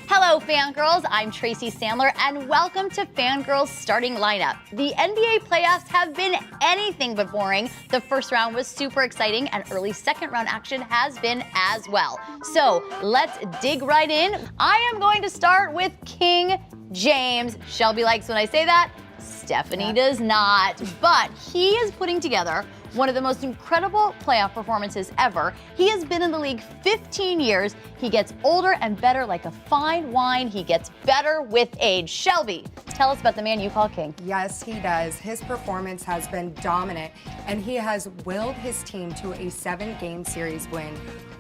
Hello, fangirls. I'm Tracy Sandler, and welcome to Fangirl Starting Lineup. The NBA playoffs have been anything but boring. The first round was super exciting, and early second round action has been as well. So let's dig right in. I am going to start with King James. Shelby likes when I say that. Stephanie does not, but he is putting together one of the most incredible playoff performances ever. He has been in the league 15 years. He gets older and better like a fine wine. He gets better with age. Shelby, tell us about the man you call king. Yes, he does. His performance has been dominant, and he has willed his team to a 7-game series win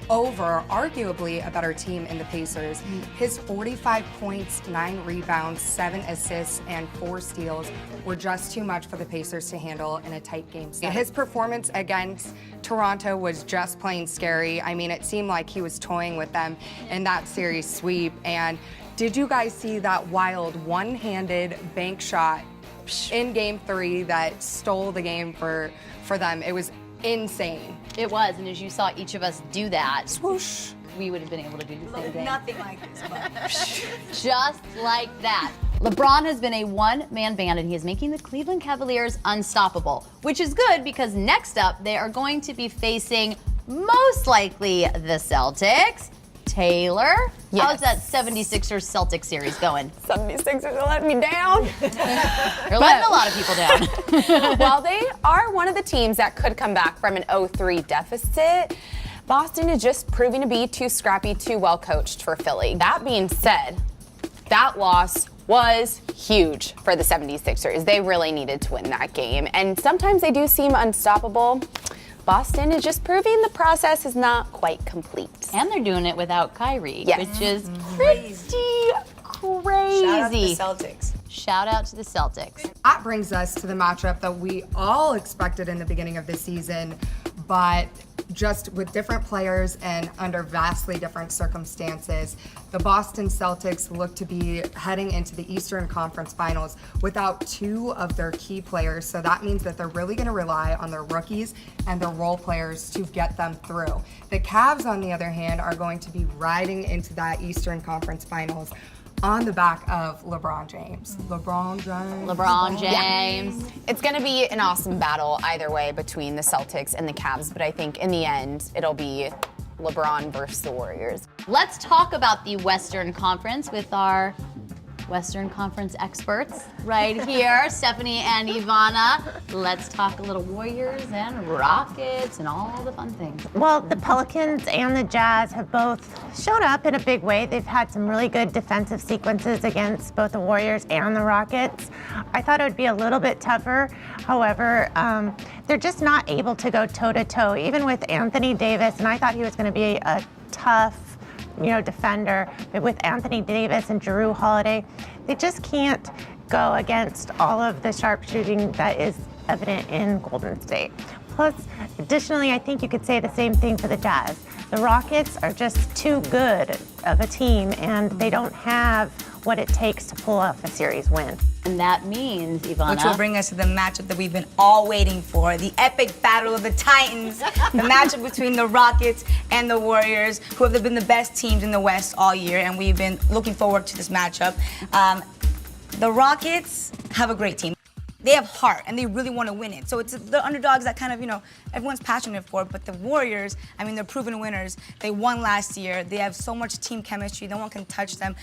over arguably a better team in the Pacers. His 45 points, 9 rebounds, 7 assists, and 4 steals were just too much for the Pacers to handle in a tight game set. His performance against Toronto was just plain scary. I mean, it seemed like he was toying with them in that series sweep. And did you guys see that wild one-handed bank shot in Game 3 that stole the game for them? It was insane. It was, and as you saw each of us do that, Swoosh. we would have been able to do the same thing. Nothing like this, but Just like that. LeBron has been a one-man band, and he is making the Cleveland Cavaliers unstoppable, which is good because next up they are going to be facing most likely the Celtics. Taylor, how's that 76ers Celtics series going? 76ers are letting me down. You're letting a lot of people down. While they are one of the teams that could come back from an 0-3 deficit, Boston is just proving to be too scrappy, too well coached for Philly. That being said, that loss was huge for the 76ers. They really needed to win that game, and sometimes they do seem unstoppable. Boston is just proving the process is not quite complete. And they're doing it without Kyrie, Yes. which is pretty crazy. Shout out to the Celtics. Shout out to the Celtics. That brings us to the matchup that we all expected in the beginning of the season, but just with different players and under vastly different circumstances. The Boston Celtics look to be heading into the Eastern Conference Finals without 2 of their key players, so that means that they're really going to rely on their rookies and their role players to get them through. The Cavs, on the other hand, are going to be riding into that Eastern Conference Finals on the back of LeBron James. LeBron James. It's going to be an awesome battle either way between the Celtics and the Cavs, but I think in the end, it'll be LeBron versus the Warriors. Let's talk about the Western Conference with our Western Conference experts right here, Stephanie and Ivana. Let's talk a little Warriors and Rockets and all the fun things. Well, the Pelicans and the Jazz have both showed up in a big way. They've had some really good defensive sequences against both the Warriors and the Rockets. I thought it would be a little bit tougher. However, they're just not able to go toe-to-toe, even with Anthony Davis, and I thought he was going to be a tough defender, but with Anthony Davis and Jrue Holiday, they just can't go against all of the sharpshooting that is evident in Golden State. Plus, additionally, I think you could say the same thing for the Jazz. The Rockets are just too good of a team, and they don't have what it takes to pull off a series win. And that means, Ivana, Which will bring us to the matchup that we've been all waiting for, the epic battle of the Titans, the matchup between the Rockets and the Warriors, who have been the best teams in the West all year, and we've been looking forward to this matchup. The Rockets have a great team. They have heart, and they really want to win it. So it's the underdogs that kind of, everyone's passionate for. But the Warriors, they're proven winners. They won last year. They have so much team chemistry. No one can touch them.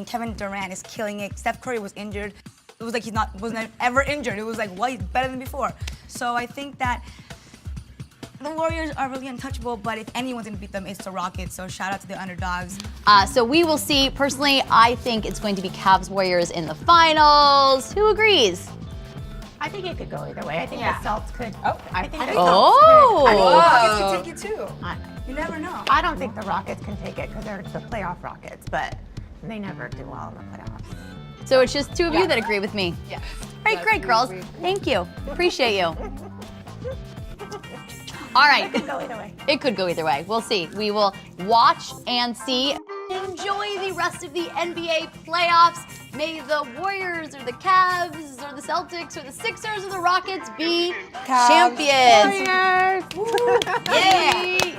Kevin Durant is killing it. Steph Curry was injured. It was like he wasn't ever injured. It was like, well, he's better than before. So I think that the Warriors are really untouchable, but if anyone's going to beat them, it's the Rockets. So shout out to the underdogs. So we will see. Personally, I think it's going to be Cavs Warriors in the finals. Who agrees? I think it could go either way. I think the Celtics could. I think the Oh. Celtics could. Rockets can take it too. You never know. I don't think the Rockets can take it because they're the playoff Rockets, but they never do well in the playoffs. So it's just 2 of you that agree with me. Yes. All right, great, girls. Thank you. Appreciate you. All right. It could go either way. It could go either way. We'll see. We will watch and see. Enjoy the rest of the NBA playoffs. May the Warriors or the Cavs or the Celtics or the Sixers or the Rockets be champions. Warriors! Yay!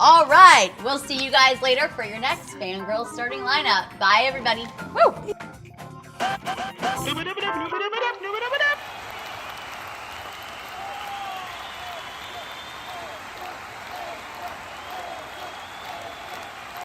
All right, we'll see you guys later for your next Fangirl Starting Lineup. Bye, everybody. Woo!